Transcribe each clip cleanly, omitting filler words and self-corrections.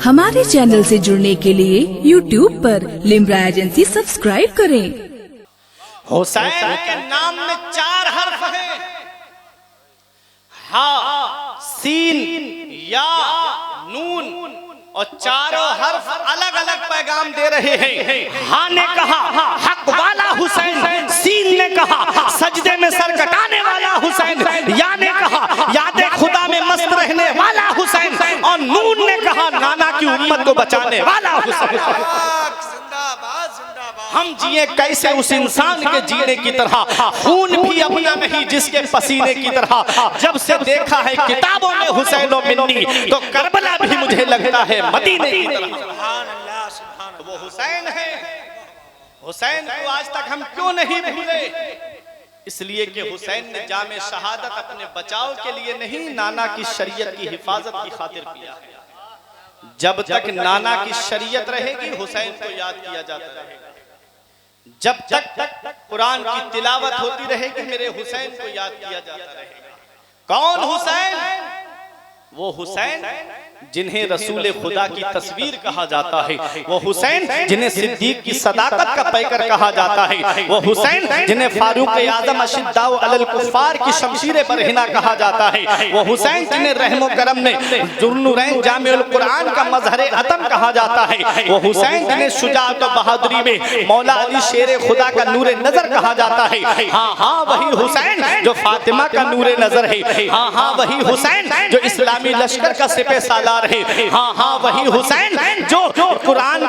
हमारे चैनल से जुड़ने के लिए YouTube पर लिम्रा एजेंसी सब्सक्राइब करें। हुसैन के नाम में 4 हर्फ हैं, हा, सीन, या, नून, और चारों हर्फ अलग अलग पैगाम दे रहे हैं। हा ने कहा हक वाला हुसैन, सीन ने कहा सजदे में सर कटाने वाला हुसैन, या ने कहा यादे खुदा में मस्त रहने वाला हुसैन, और नून ने कहा नाना की उम्मत को बचाने वाला हुसैन। हम जिए कैसे उस इंसान के जीने की तरह, खून भी अपना नहीं जिसके पसीने की तरह। जब से देखा है किताबों में हुसैन और मिन्नी, तो करबला भी मुझे लगता है मदीने की तरह। तो वो हुसैन है। हुसैन को आज तक हम क्यों नहीं भूले? इसलिए कि हुसैन ने जामे शहादत अपने बचाव के लिए नहीं, नाना की शरीयत की हिफाजत की खातिर किया है। जब तक नाना की शरीयत रहेगी हुसैन को याद किया जाता रहेगा। जब तक कुरान की तिलावत होती रहेगी मेरे हुसैन को याद किया जाता रहेगा। कौन हुसैन? वो हुसैन जिन्हें रसूल खुदा की तस्वीर कहा जाता है, वो हुसैन जिन्हें सिद्दीक की सदाकत का पैकर कहा जाता है, वो हुसैन जिन्हें फारूक आज़म अशिद्दाउ अलल कुफ़ार की शमशीर बरहिना कहा जाता है, वो हुसैन जिन्हें रहमो करम ने जुर्नुरैन जामिउल कुरान का मजहरे अतम कहा जाता है, वो हुसैन जिन्हें शुजाअत और बहादुरी में मौला अली शेर खुदा का नूर नजर कहा जाता है। हाँ हाँ वही हुसैन जो फातिमा का नूर नजर है। हाँ हाँ वही हुसैन जो इस्लामी लश्कर का सिपह सालार है। हाँ हाँ वही हुसैन जो कुरान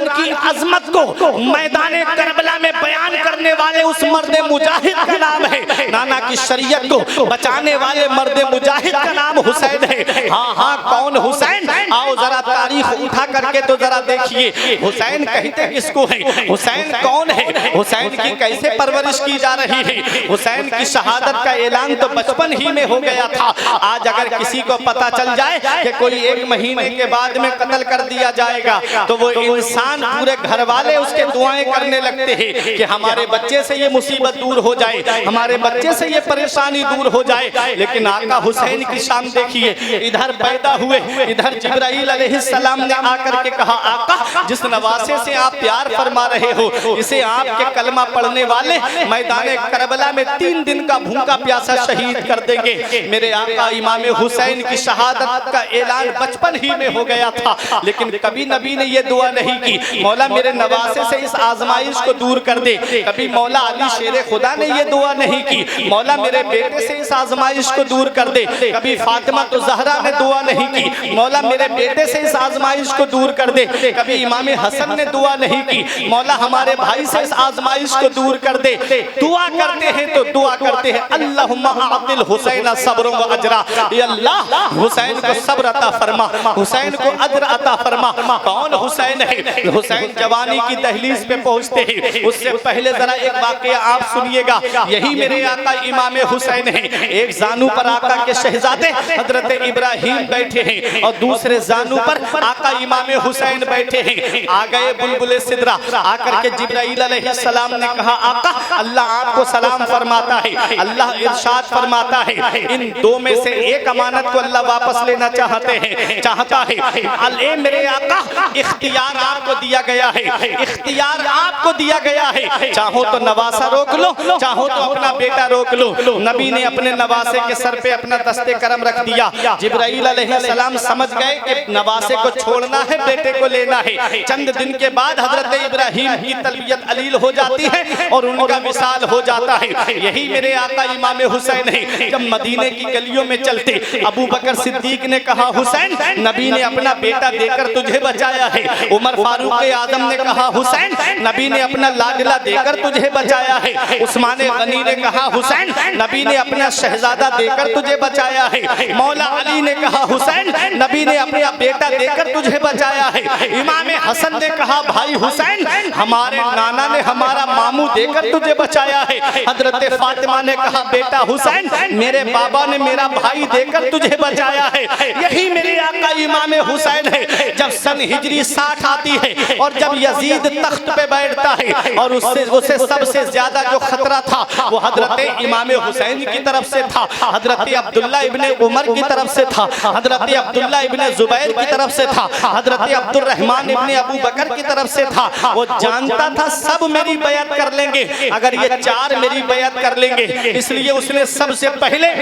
की अजमत को मैदान करबला में बयान करने वाले उस मर्द मुजाहिद का नाम है। नाना की शरीयत को बचाने वाले मर्द मुजाहिद का नाम हुसैन है। हाँ हाँ कौन हुसैन? आओ जरा तारीख उठा करके तो जरा देखिए हुसैन कहते किसको है, हुसैन कौन है, हुसैन की कैसे परवरिश की जा रही है। हुसैन की शहादत का ऐलान तो बचपन ही में हो गया था। आज अगर किसी को पता चल जाए कि कोई 1 महीने के बाद में कत्ल कर दिया जाएगा, तो वो इंसान पूरे घर वाले उसके दुआएं करने लगते हैं कि हमारे बच्चे से ये मुसीबत दूर हो जाए, हमारे बच्चे से ये परेशानी दूर हो जाए। लेकिन आका हुसैन की शान देखिए, इधर पैदा हुए, इधर जिब्राइल अलैहिस्सलाम ने आकर के कहा आका जिस नवासे से आप प्यार फरमा रहे हो, इसे आपके कलमा पढ़ने वाले मैदान करबला में 3 दिन का भूखा प्यासा शहीद कर देंगे। मेरे आका इमाम हुसैन की शहादत का ऐलान बचपन ही में हो गया था, लेकिन कभी नबी ने ये दुआ नहीं की मौला मेरे नवासे से इस आजमाइश को दूर कर दे। कभी मौला अली शेर खुदा ने ये दुआ नहीं की मौला मेरे बेटे से इस आजमाइश को दूर कर दे। कभी फातिमा तो ज़हरा ने दुआ नहीं की मौला मेरे बेटे से इस आजमाइश को दूर कर दे। कभी इमाम हसन ने दुआ नहीं की मौला हमारे भाई से इस आजमाइश को दूर कर दे। दुआ करते हैं तो दुआ करते हैं अल्लाहुम्मा आतिल हुसैन सब्र व अजरा, अल्लाह हुसैन को सब्र अता फरमा, हुसैन को अजर अता फरमा। कौन हुसैन है? हुसैन जवानी की दहलीज पे पहुंचते हैं, उससे पहले जरा एक वाकया आप सुनिएगा। यही मेरे आका इमाम हुसैन है। एक जानू पर आका के शहजादे हजरत इब्राहिम बैठे हैं और दूसरे जानू पर आका इमाम हुसैन बैठे हैं। आ गए बुलबुल सिदरा, आकर के जिब्राइल अलैहिस्सलाम ने कहा आका अल्लाह आपको सलाम फरमाता है। अल्लाह इरशाद फरमाता है इन 2 में से एक अमानत को अल्लाह वापस लेना चाहता है। अल्लाह मेरे आका इख्तियार आपको दिया गया है, इख्तियार आपको दिया गया है। चाहो तो नवासा रोक लो, चाहो तो अपना बेटा रोक लो। नबी ने अपने नवासे के सर पे अपना दस्ते करम रख दिया। जिब्राइल अलैहिस्सलाम समझ गए कि नवासे को छोड़ना है, बेटे को लेना है। चंद दिन के बाद हजरत इब्राहिम की तलबियत अलील हो जाती है और उनका विसाल हो जाता है। यही मेरे आका इमाम हुसैन है। जब मदीने की गलियों में चलते अबू बकर सिद्दीक ने कहा हुसैन नबी ने अपना बेटा देकर तुझे बचाया है। उमर फारूक आजम ने कहा हुसैन नबी ने अपना लाडला देकर तुझे बचाया है। उस्मान गनी ने कहा हुसैन नबी ने अपना शहजादा देकर तुझे बचाया है। मौला अली ने कहा हुसैन नबी ने अपना बेटा देकर तुझे बचाया है। इमाम हसन ने कहा भाई हुसैन हमारे नाना ने हमारा मामू देकर तुझे बचाया है। हजरत फातिमा ने कहा बेटा हुसैन मेरे बाबा ने मेरा भाई देकर तुझे बचाया है। यही मेरे आका इमाम हुसैन हुसैन है। जब सन हिजरी 60 आती है और जब यजीद तख्त पे बैठता है और उससे सबसे ज्यादा जो खतरा था वो हजरत इमाम हुसैन की तरफ से था, हजरत अब्दुल्ला इब्ने उमर की तरफ से था, हजरत अब्दुल्ला इब्ने जुबैर की तरफ से था, हजरत अब्दुर्रहमान इब्ने अबू बकर की तरफ से था। वो जानता था सब मेरी बैत कर लेंगे अगर ये चार मेरी बैत कर लेंगे, इसलिए उसने सबसे पहले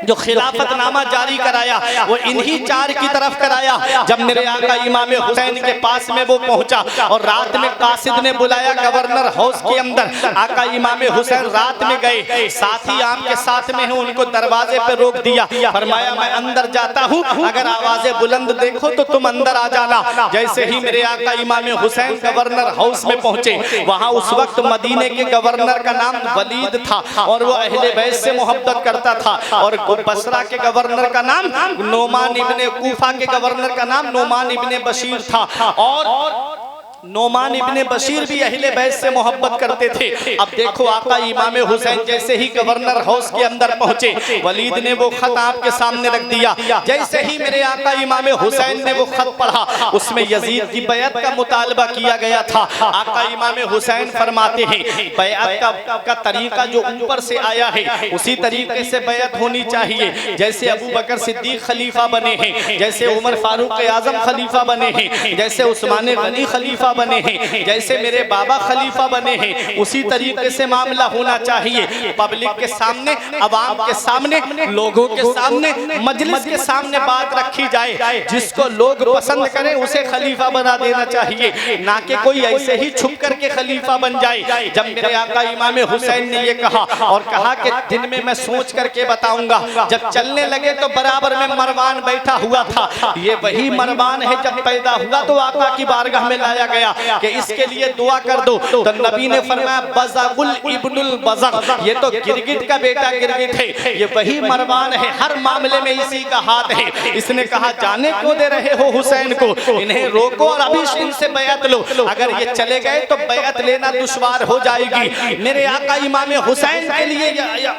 जो खिलाफतनामा जारी कराया वो इन्हीं चार की तरफ कराया। जब मेरे आका इमाम हुसैन के पास में वो पहुंचा और रात में कासिद ने बुलाया गवर्नर हाउस के अंदर, आका इमाम हुसैन रात में गए, साथी आपके साथ में है, उनको दरवाजे पे रोक दिया, फरमाया मैं अंदर जाता हूँ, अगर आवाजें बुलंद देखो तो तुम अंदर आ जाना। जैसे ही मेरे आका इमाम हुसैन गवर्नर हाउस में पहुंचे, वहां उस वक्त मदीने के गवर्नर का नाम वलीद था और वो अहले बैत से मोहब्बत करता था, और बसरा के गवर्नर का नाम नोमान इब्ने, कूफा के गवर्नर का नाम नोमान इब्ने बशीर था, और नोमान इब्ने बशीर भी अहले बैत से मोहब्बत करते थे। अब देखो आका इमाम हुसैन जैसे ही गवर्नर हाउस के अंदर पहुंचे, वलीद ने वो खत आपके सामने रख दिया। जैसे ही मेरे आका इमाम हुसैन ने वो खत पढ़ा, उसमें यजीद की बैत का मुतालबा किया गया था। आका इमाम हुसैन फरमाते हैं बैत का तरीका जो ऊपर से आया है उसी तरीके से बैत होनी चाहिए। जैसे अबू बकर सिद्दीक खलीफा बने हैं, जैसे उमर फारूक आजम खलीफा बने हैं, जैसे उस्मान गनी खलीफा बने हैं, जैसे मेरे बाबा खलीफा बने हैं, उसी तरीके से मामला होना चाहिए। पब्लिक के सामने, अवाम के सामने, लोगों के सामने, मजलिस के सामने बात रखी जाए, जिसको लोग पसंद करें उसे खलीफा बना देना चाहिए, ना कि कोई ऐसे ही छुप करके खलीफा बन जाए। जब मेरे आका इमाम हुसैन ने ये कहा और कहा कि दिन में मैं सोच करके बताऊंगा, जब चलने लगे तो बराबर में मरवान बैठा हुआ था। ये वही मरवान है जब पैदा हुआ तो आका की बारगाह में लाया गया कि इसके लिए दुआ कर दो, तो नबी ने फरमाया बज़गुल इब्नुल बज़ग, ये तो गिरगिट का बेटा गिरगिट है, ये वही मरवान है, हर मामले में इसी का हाथ है। इसने कहा जाने क्यों दे रहे हो हुसैन को, इन्हें रोको और अभी इनसे बैत लो, अगर ये चले गए तो बैत लेना दुश्वार हो जाएगी। मेरे आका इमाम हुसैन के लिए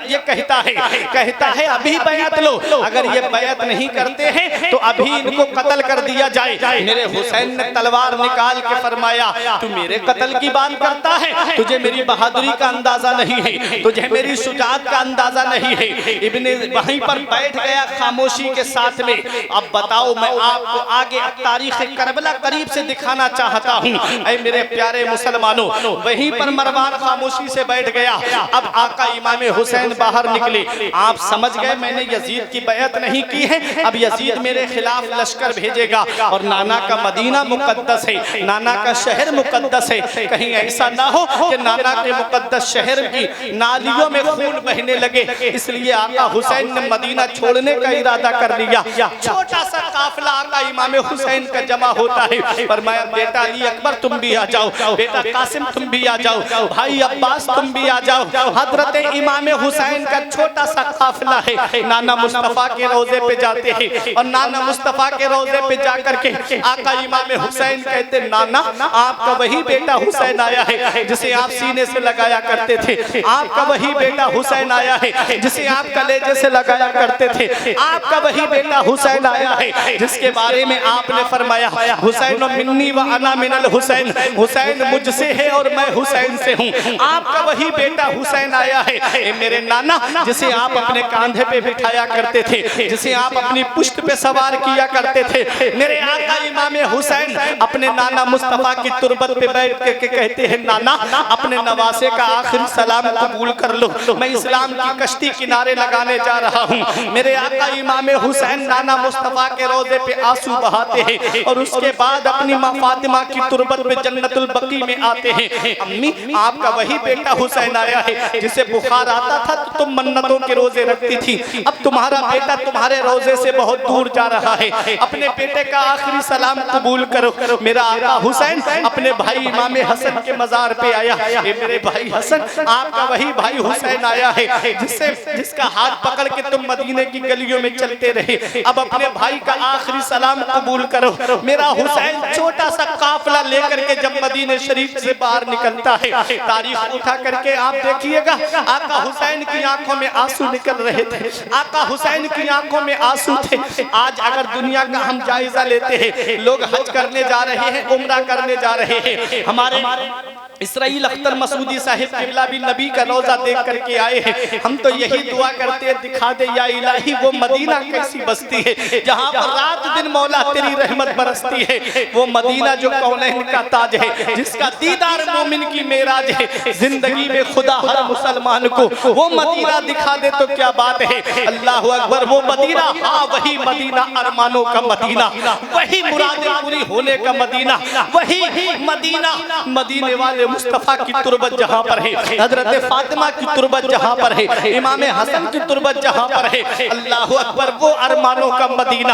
ये कहता है अभी बैत लो, अगर ये बैत नहीं करते हैं तो अभी इनको कत्ल कर दिया जाए। मेरे हुसैन ने तलवार निकाल के फरमाया तू मेरे कत्ल की बात करता है, तुझे मेरी बहादुरी का अंदाजा नहीं है, तुझे मेरी शुजाअत का अंदाजा नहीं है। इब्ने वहीं पर बैठ गया खामोशी के साथ में। अब बताओ मैं आपको आगे तारीख करबला करीब से दिखाना चाहता हूँ। ऐ मेरे प्यारे मुसलमानों, वहीं पर मरवान खामोशी से बैठ गया। अब आका इमाम हुसैन बाहर निकले, आप समझ गए मैंने यजीद की बैत नहीं की है, अब यजीद मेरे खिलाफ लश्कर भेजेगा, और नाना का मदीना मुकद्दस है, नाना का शहर मुकद्दस है, कहीं ऐसा ना हो कि नाना के मुकद्दस शहर की नालियों में खून बहने लगे। इसलिए आका हुसैन ने मदीना छोड़ने का इरादा कर लिया। छोटा सा काफिला आका इमाम हुसैन का जमा होता है, फरमाया बेटा अली अकबर तुम भी आ जाओ, बेटा कासिम तुम भी आ जाओ, भाई अब्बास तुम भी आ जाओ। हजरत इमाम हुसैन का छोटा सा काफिला है, नाना मुस्तफा के रोजे पे जाते हैं, और नाना मुस्तफा के रोजे पे जाकर के आका इमाम हुसैन कहते नाना आपका वही बेटा हुसैन आया है जिसे आप सीने से लगाया करते थे, आपका वही बेटा हुसैन आया है जिसे आप कलेजे से लगाया करते थे, आपका वही बेटा हुसैन आया है जिसके बारे में आपने फरमाया हुसैन मिन्नी व अना मिनल हुसैन, हुसैन मुझसे है और मैं हुसैन से हूँ। आपका वही बेटा हुसैन आया है मेरे नाना, जिसे आप अपने कांधे पे बिठाया करते थे, जिसे आप अपनी पुश्त पे सवार किया करते थे। मेरे आका इमाम हुसैन अपने नाना मुस्तफा की तुरबत पे बैठ के कहते हैं नाना अपने नवासे का आखिरी सलाम कबूल कर लो, मैं इस्लाम की कश्ती किनारे लगाने जा रहा हूँ। मेरे आका इमाम हुसैन नाना मुस्तफा के रोजे पे आंसू बहाते हैं और उसके बाद अपनी माँ फातिमा की तुरबत पे जन्नतुल बकी में आते हैं। अम्मी आपका वही बेटा हुसैन आया है जिसे बुखार आता था तो तुम मन्नतों के रोजे रखती थी, अब तुम्हारा बेटा तुम्हारे रोजे से बहुत दूर जा रहा है, अपने बेटे का आखिरी सलाम कबूल करो। मेरा आका हुसैन हुसैन अपने भाई इमाम हसन के मजार पे आया। ये मेरे भाई हसन, आपका वही भाई हुसैन आया है जिसका हाथ पकड़ के तुम मदीने की गलियों में चलते रहे। अब अपने भाई का आखिरी सलाम कबूल करो। मेरा हुसैन छोटा सा काफिला लेकर के जब मदीने शरीफ से बाहर निकलता है, तारीख उठा करके आप देखिएगा, आका हुसैन की आंखों में आंसू निकल रहे थे। आका हुसैन की आंखों में आंसू थे। आज अगर दुनिया का हम जायजा लेते हैं, लोग हज करने जा रहे हैं, उम्रा करने जा रहे हैं। हमारे इसराइल अख्तर मसूदी साहिब किबला भी नबी का रोजा देख करके आए हैं। हम तो यही दुआ करते हैं, दिखा दे या इलाही वो मदीना कैसी बस्ती है जहाँ पर रात दिन मौला तेरी रहमत बरसती है। वो मदीना जो कौनैन का ताज है, जिसका दीदार मोमिन की मेराज है। जिंदगी में खुदा हर मुसलमान को वो मदीना दिखा दे तो क्या बात है। अल्लाह अकबर। वो मदीना, हाँ वही मदीना, अरमानों का मदीना, वही मुरादें पूरी होने का मदीना, वही मदीना, मदीने वाले मुस्तफा की तुरबत जहाँ पर है, हजरत फातिमा की तुरबत जहाँ पर है, इमाम हसन की तुरबत जहाँ पर है। अल्लाह अकबर। वो अरमानों का मदीना।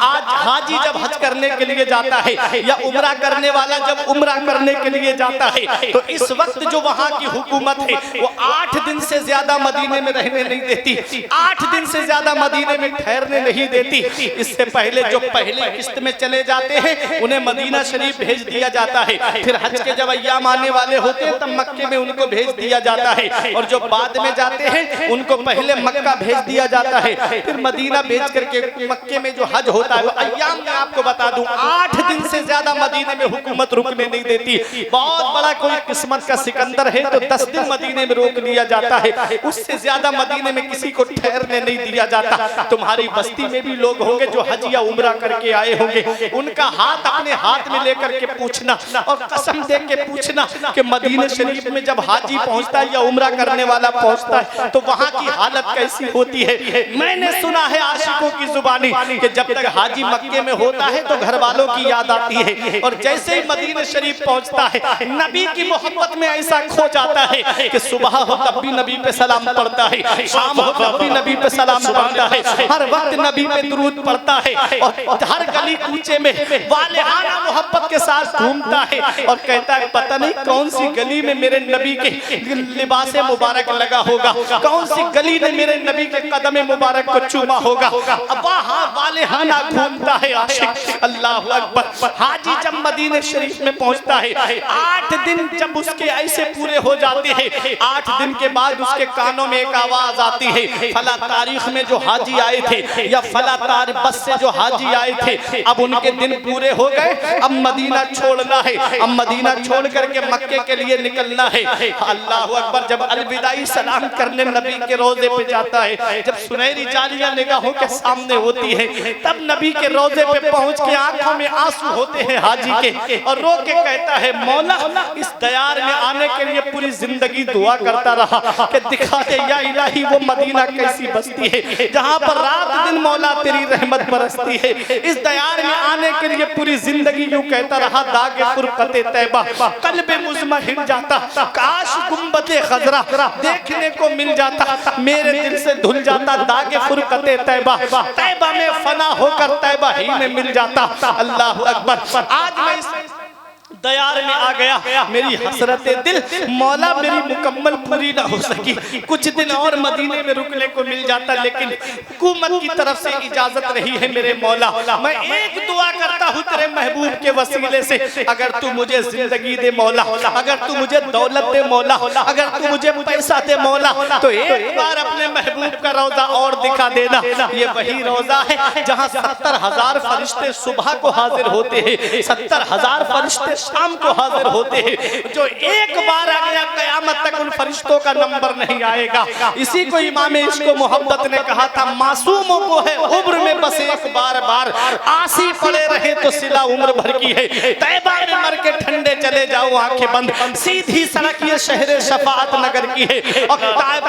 आज हाजी जब हज करने के लिए जाता है या उम्रा करने वाला जब उम्रा करने के लिए जाता है, तो इस वक्त जो वहाँ की हुकूमत है वो 8 दिन से ज्यादा मदीने में रहने नहीं देती, 8 दिन से ज्यादा मदीने में ठहरने नहीं देती। इससे पहले जो पहले किस्त में चले जाते हैं उन्हें मदीना शरीफ भेज दिया जाता है। फिर हज के जब अय्याम आने वाले होते हैं तब मक्के में उनको भेज दिया जाता है, और जो बाद में जाते हैं उनको पहले मक्का भेज दिया जाता है, फिर मदीना भेज करके मक्के में जो हज होता है वो अय्याम में आपको बता दूं 8 दिन से ज्यादा मदीने में हुकूमत रुकने नहीं देती। बहुत बड़ा कोई किस्मत का सिकंदर है तो 10 दिन मदीने में रोक लिया जाता है, उससे ज्यादा मदीने में किसी को ठहरने नहीं दिया जाता। तुम्हारी बस्ती में भी लोग होंगे जो हज या उम्रा करके आए होंगे, उनका हाथ अपने हाथ में लेकर के पूछना और कसम दे के पूछना कि मदीने शरीफ में जब हाजी पहुंचता है या उम्रा करने वाला पहुंचता है तो वहां की हालत कैसी होती है। मैंने सुना है आशिकों की जुबानी कि जब तक हाजी मक्के में होता है तो घर वालों की याद आती है, और जैसे ही मदीने शरीफ पहुंचता है नबी की मोहब्बत में ऐसा खो जाता है कि सुबह हो तब भी नबी पे सलाम पढ़ता है, शाम हो तब भी नबी पे सलाम पढ़ता है, हर वक्त नबी पे दुरूद पढ़ता है, और हर गली कूचे में वालिहाना मोहब्बत के साथ घूमता है और कहता है पता नहीं कौन सी गली में मेरे नबी के लिबास मुबारक लगा होगा, कौन सी गली ने मेरे नबी के कदम मुबारक को चूमा होगा। अब वहाँ वालिहाना घूमता है आशिक। अल्लाह अकबर। हाजी जब मदीने शरीफ में पहुंचता है 8 दिन जब उसके ऐसे पूरे हो जाते हैं, 8 दिन के बाद उसके कानों में एक आवाज आती है, फला तारीख में जो हाजी आए थे या फला तारीख बस से जो हाजी आए थे अब उनके दिन पूरे हो गए, अब मदीना छोड़ना है, अब मदीना छोड़ करके मक्के के लिए निकलना है। अल्लाह अकबर। जब अलविदाई सलाम करने नबी के रोजे पे जाता है, जब सुनहरी जालियां निगाहों के सामने होती है, तब नबी के रोजे पे पहुंच के आंखों में आंसू होते हैं हाजी के, और रो के कहता है मौला इस दयार में आने के लिए पूरी जिंदगी दुआ करता रहा कि दिखा दे या इलाही वो मदीना कैसी बस्ती है जहाँ पर रात दिन मौला तेरी रहमत बरसती है। इस दयार में आने के लिए पूरी जिंदगी यूं कहता रहा, दागे फुरकते तैबा कल्बे मुज़महिर जाता, काश गुंबदे खजरा देखने को मिल जाता, मेरे दिल से धुल जाता, दागे फुरकते तैबा, तैबा में फना होकर तैबा ही में मिल जाता। अल्लाह अकबर। आज मैं इस दयार में आ गया, मेरी हसरत दिल मौला मेरी मुकम्मल पूरी ना हो सकी, कुछ दिन और मदीने में रुकने को मिल जाता, लेकिन हुकूमत की तरफ से इजाजत रही है मेरे मौला। मैं एक दुआ करता हूँ तेरे महबूब के वसीले से, अगर तू मुझे जिंदगी दे मौला, अगर तू मुझे दौलत दे मौला, अगर तू मुझे पैसा दे मौला, तो एक बार अपने महबूब का रोजा और दिखा देना। ये वही रोजा है जहाँ 70,000 फरिश्ते सुबह को हाजिर होते हैं, 70,000 फरिश्ते शाम को हाजिर होते हैं। जो एक बार आ गया कयामत तक उन फरिश्तों का नंबर नहीं आएगा। इसी को इमाम इश्क मोहब्बत ने कहा था, मासूमों को है उम्र में बस एक बार बार, आसी पड़े रहे तो सिला उम्र भर की है। तैबा में मर के ठंडे चले जाओ आंखें बंद, सीधी सड़क ये शहर शफाअत नगर की है। और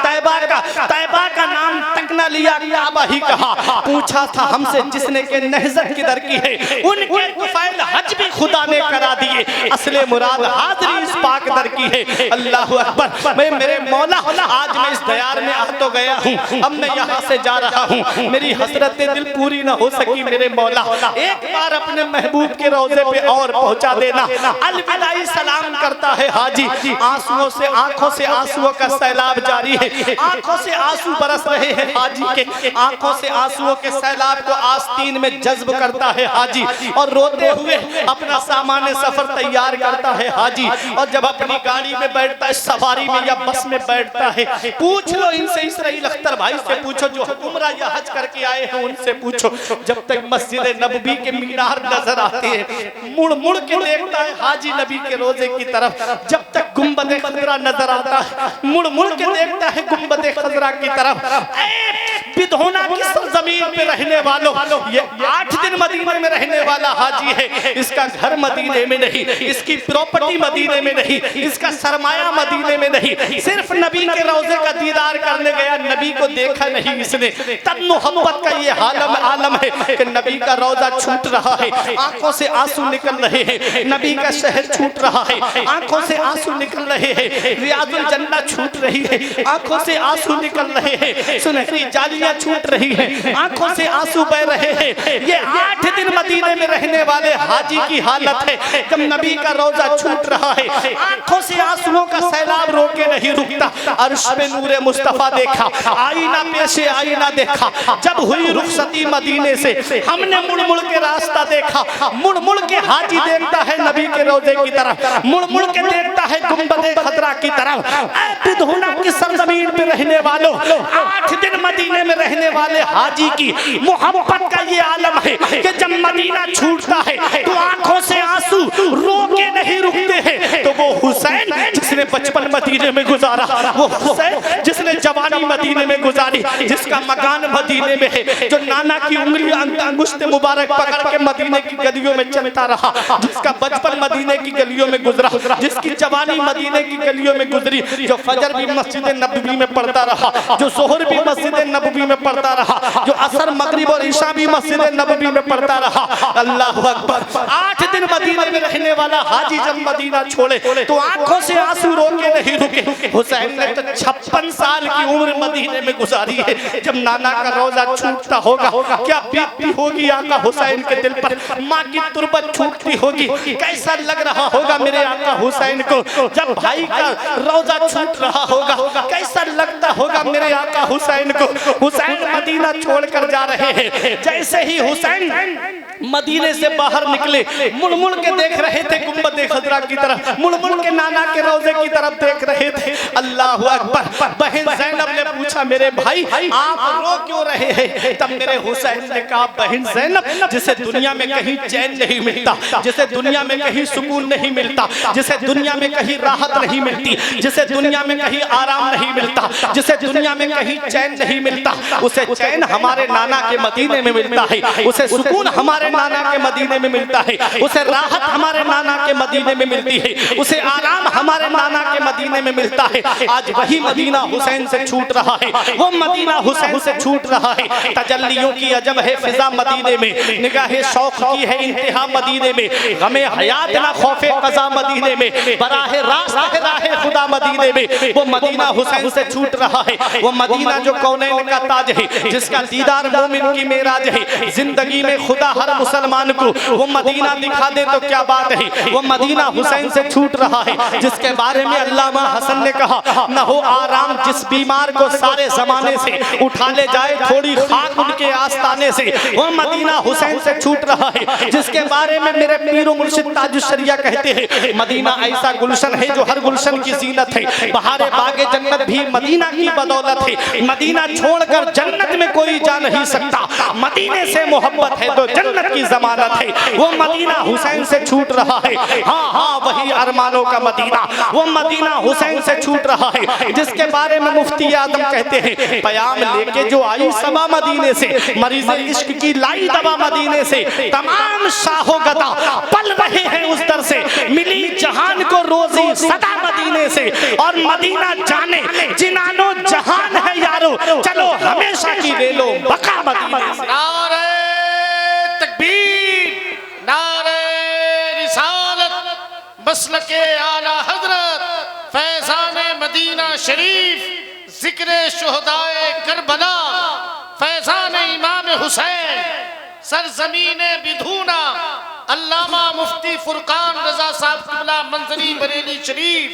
तैबा का नाम तक न लिया, काबा ही कहा। पूछा था हमसे जिसने के नहजत किधर की है, उनके तुफैल हज भी खुदा ने करा दिए। असले मुराद हाजिरी इस पाक दर की है। अल्लाह अकबर। मैं मेरे मौला आज मैं इस दयार में आ तो गया हूँ, अब मैं यहाँ से जा रहा हूँ, मेरी हसरत दिल पूरी ना हो सकी मेरे मौला, एक बार अपने महबूब के रोजे पे और पहुँचा देना। अलविदाई सलाम करता है हाजी, आंसुओं से आंखों से आंसुओं का सैलाब जारी है, आंखों से आंसू बरस रहे हैं हाजी के, आंखों से आंसुओं के सैलाब को आस्तीन में जज्ब करता है हाजी और रोते हुए अपना सामान सफर तैयार करता है हाजी। और जब अपनी गाड़ी में बैठता है, सवारी में या बस में बैठता है, पूछ लो इनसे, इसराइल अख्तर भाई से पूछो जो उम्रा या हज करके आए हैं उनसे पूछो, जब तक मस्जिद नबवी के मीनार नजर आते हैं मुड़ मुड़ के देखता है हाजी नबी के रोजे की तरफ, जब तक गुंबद खजरा नजर आता है मुड़ मुड़ के देखता है गुंबद खजरा की तरफ। बिधोना की सरजमीन पे रहने वालों, ये 8 दिन मदीने में रहने वाला हाजी है, इसका घर मदीने में नहीं, इसकी प्रॉपर्टी मदीने में नहीं, इसका सरमाया मदीने में नहीं, सिर्फ नबी के रोजे का दीदार करने गया, नबी को देखा नहीं इसने। तब मोहब्बत का ये आलम है कि नबी का रोजा छूट रहा है, आंखों से आंसू निकल रहे हैं, नबी का शहर छूट रहा है, आंखों से आंसू निकल रहे हैं, रियाजुल जन्नह छूट रही है, आंखों से आंसू निकल रहे हैं, सुनहरी जालियां छूट रही है, आंखों से आंसू बह रहे हैं। ये 8 दिन मदीने में रहने वाले हाजी की हालत है, जब नबी का रोजा छूट रहा है, आंखों से आंसुओं का सैलाब रोके नहीं रुकता। अर्श पे नूरे मुस्तफा देखा, आईना पेशे आईना देखा, जब हुई रुखसती मदीने से हमने मुड़ मुड़ के रास्ता देखा, मुड़ मुड़ के हाजी देखता है नबी के रोजे की तरफ, मुड़ मुड़ के देखता है गुंबद खतरा की तरफ। बिधोना की सरजमीन पे रहने वालों, 8 दिन मदीने में रहने वाले हाजी की मोहब्बत का ये आलम है कि जब मदीना छूटता है तो आंखों से आंसू रोके नहीं रुकते हैं। तो वो हुसैन जिसने बचपन मदीने में गुजारा, वो हुसैन जिसने जवानी मदीने में गुजारी, जिसका मकान मदीने में है, जो नाना की उंगली अंगुष्ठ मुबारक पकड़ के मदीने की गलियों में चलता रहा, जिसका बचपन मदीने की गलियों में गुजरा, जिसकी जवानी मदीने की गलियों में गुजरी, जो फजर भी मस्जिद नबवी में पढ़ता रहा, जो जोहर भी मस्जिद नबवी में पढ़ता रहा, जो असर मगरिब और ईशा भी मस्जिद नबवी में पढ़ता रहा। अल्लाह अकबर। 8 दिन मदीने में रहने वाला हाजी जब मदीना छोड़े तो आंखों से आंसू रोके नहीं रुके। हुसैन ने तो 56 साल की उम्र मदीने में गुजारी है। जब नाना का रोजा छूटता होगा क्या बीतती होगी आका हुसैन के दिल पर, माँ की तुरबत छूटती होगी, कैसा लग रहा होगा मेरे आका हुसैन को। जब भाई का रोजा छूट रहा होगा कैसा लगता होगा मेरे आका हुसैन को। हुसैन मदीना छोड़कर जा रहे हैं, जैसे ही हुसैन मदीने से बाहर निकले मुड़ मुड़ के देख रहे थे गुंबद खजरा की तरफ, मुड़ मुड़ के नाना के रोजे की तरफ देख रहे थे। अल्लाह अकबर। बहन ज़ैनब ने पूछा मेरे भाई आप रो क्यों रहे हैं? तब मेरे हुसैन ने कहा बहन ज़ैनब, जिसे दुनिया में कहीं चैन नहीं मिलता, जिसे दुनिया में कहीं सुकून नहीं मिलता, जिसे दुनिया में कहीं राहत नहीं मिलती, जिसे दुनिया में कहीं आराम नहीं मिलता, जिसे दुनिया में कहीं चैन नहीं मिलता, उसे चैन हमारे नाना के मदीने में मिलता है, उसे सुकून हमारे नाना के मदीने में मिलता है, उसे राहत हमारे नाना के मदीने में मिलती है, उसे आराम हमारे नाना के मदीने में मिलता है। आज वही मदीना हुसैन से छूट रहा है, वो मदीना हुसैन से छूट रहा है। तजल्लियों की अजब है फिजा मदीने में, निगाहे शौक की है इंतहा मदीने में, गमे हयात ना खौफे कज़ा मदीने में, बराहे रास्त है राहे खुदा मदीने में। वो मदीना हुसैन से छूट रहा है, वो मदीना जो कौनैन का ताज है, जिसका दीदार मोमिन की मेराज है। जिंदगी में खुदा हर मुसलमान को वो मदीना दिखा दे तो क्या बात है। वो मदीना हुसैन से छूट रहा है, जिसके बारे में अल्लामा हसन ने कहा न हो आराम जिस बीमार को सारे जमाने से, उठा ले जाए थोड़ी खाक उनके आस्ताने से। वो मदीना हुसैन से छूट रहा है, जिसके बारे में मेरे पीर मुर्शिद ताजुश्शरिया कहते हैं मदीना ऐसा गुलशन है जो हर गुलशन की जीनत है। बहारे बागे जन्नत भी मदीना की बदौलत है। मदीना छोड़कर जन्नत में कोई जा नहीं सकता, मदीने से मोहब्बत है तो जन्नत की जमानत है। वो मदीना हुसैन से छूट रहा है, हाँ हाँ वही अरमानों का मदीना, वो मदीना हुसैन से छूट रहा है, जिसके बारे में मुफ्ती आदम कहते हैं पयाम लेके जो आई सबा मदीने से, मरीज इश्क की लाई दवा मदीने से, तमाम शाहो गदा पल रहे हैं उस दर से, मिली जहान को रोजी सदा मदीने से। और मदीना जाने जिनानो जहान है यारो, चलो हमेशा की ले लो बका मदीने से। नारे तकबीर, नारे रिसालत, मदीना शरीफ, जिक्र शुहदाए करबला, फैजान इमाम हुसैन, सरजमीन बिधूना, अल्लामा मुफ्ती फुरकान रजा साहब किबला मंजरी बरेली शरीफ,